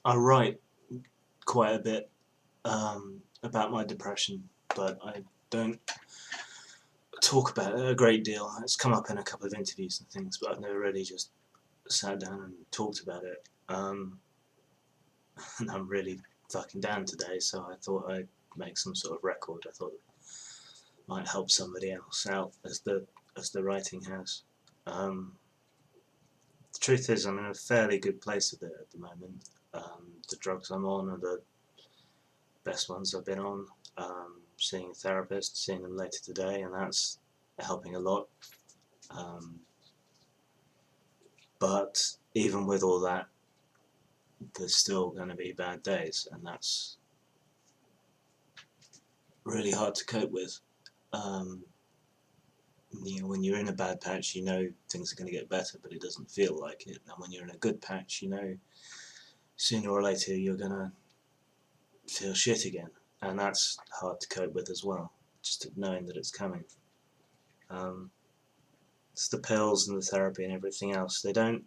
I write quite a bit about my depression, but I don't talk about it a great deal. It's come up in a couple of interviews and things, but I've never really just sat down and talked about it. And I'm really fucking down today, so I thought I'd make some sort of record. I thought it might help somebody else out, as the writing has. The truth is, I'm in a fairly good place with it at the moment. The drugs I'm on are the best ones I've been on. Seeing a therapist, seeing them later today, and that's helping a lot. But even with all that, there's still going to be bad days, and that's really hard to cope with. When you're in a bad patch, you know things are going to get better, but it doesn't feel like it. And when you're in a good patch, you know sooner or later you're going to feel shit again, and that's hard to cope with as well, just knowing that it's coming. It's the pills and the therapy and everything else. They don't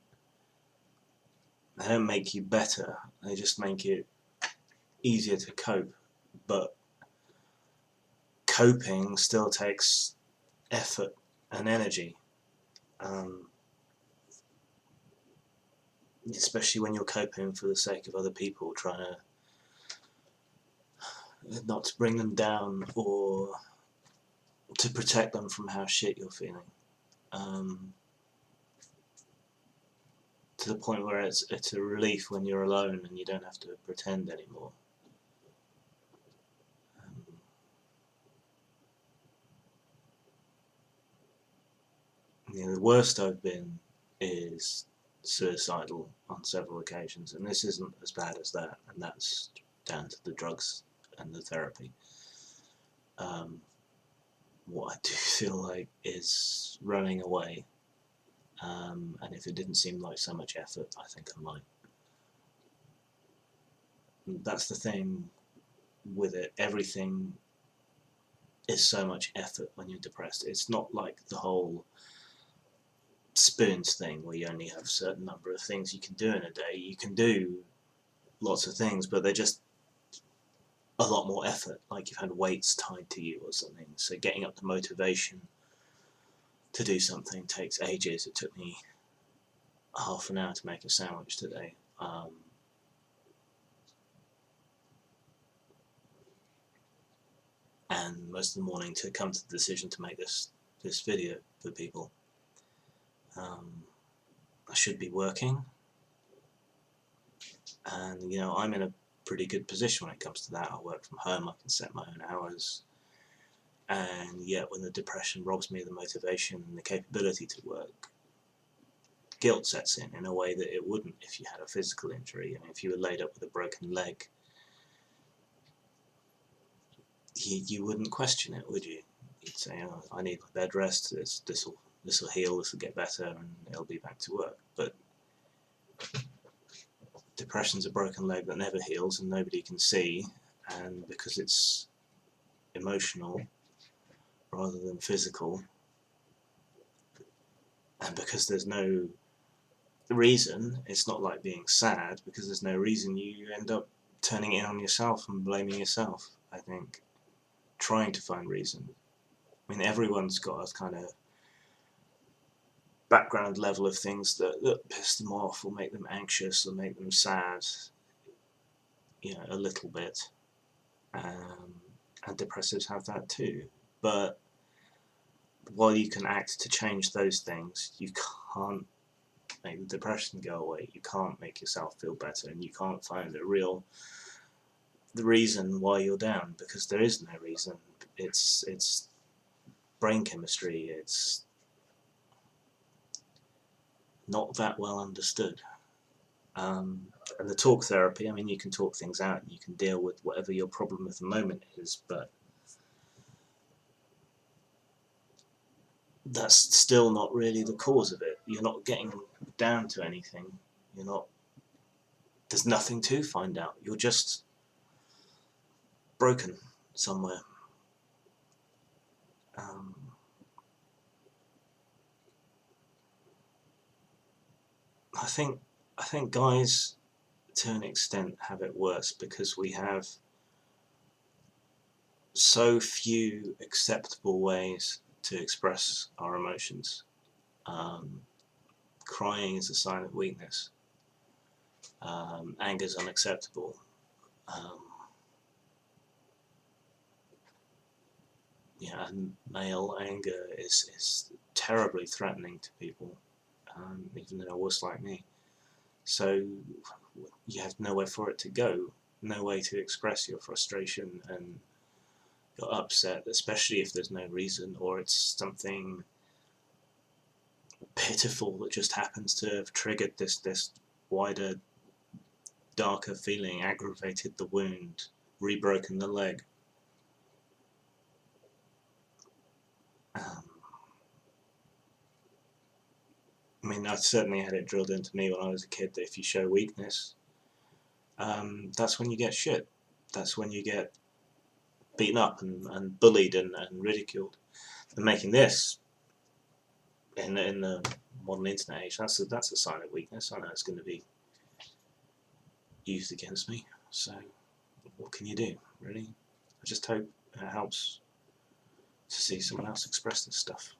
make you better, they just make it easier to cope, but coping still takes effort and energy, especially when you're coping for the sake of other people, trying to not to bring them down or to protect them from how shit you're feeling, to the point where it's a relief when you're alone and you don't have to pretend anymore. The worst I've been is suicidal on several occasions, and this isn't as bad as that, and that's down to the drugs and the therapy. What I do feel like is running away, and if it didn't seem like so much effort, I think I might. And that's the thing with it, everything is so much effort when you're depressed. It's not like the whole spoons thing where you only have a certain number of things you can do in a day. You can do lots of things, but they're just a lot more effort, like you've had weights tied to you or something. So getting up the motivation to do something takes ages. It took me half an hour to make a sandwich today. And most of the morning to come to the decision to make this video for people. I should be working, and I'm in a pretty good position when it comes to that. I work from home, I can set my own hours, and yet when the depression robs me of the motivation and the capability to work, guilt sets in a way that it wouldn't if you had a physical injury. And if you were laid up with a broken leg, you wouldn't question it, would you? You'd say, oh, I need a bed rest, this will heal, this will get better, and it'll be back to work. But depression's a broken leg that never heals and nobody can see, and because it's emotional rather than physical, and because there's no reason, it's not like being sad, because there's no reason, you end up turning it on yourself and blaming yourself, I think, trying to find reason. I mean, everyone's got a kind of background level of things that piss them off or make them anxious or make them sad, a little bit. And depressives have that too. But while you can act to change those things, you can't make the depression go away. You can't make yourself feel better, and you can't find the reason why you're down, because there is no reason. It's brain chemistry. It's not that well understood. And the talk therapy, I mean, you can talk things out and you can deal with whatever your problem at the moment is, but that's still not really the cause of it. You're not getting down to anything. There's nothing to find out. You're just broken somewhere. I think guys to an extent, have it worse because we have so few acceptable ways to express our emotions. Crying is a sign of weakness. Anger is unacceptable. Um, and male anger is terribly threatening to people, even in a wuss like me. So you have nowhere for it to go, no way to express your frustration and your upset, especially if there's no reason or it's something pitiful that just happens to have triggered this wider, darker feeling, aggravated the wound, rebroken the leg. I mean, I certainly had it drilled into me when I was a kid that if you show weakness, that's when you get shit. That's when you get beaten up and bullied and ridiculed. And making this in the modern internet age, that's a sign of weakness. I know it's going to be used against me. So what can you do, really? I just hope it helps to see someone else express this stuff.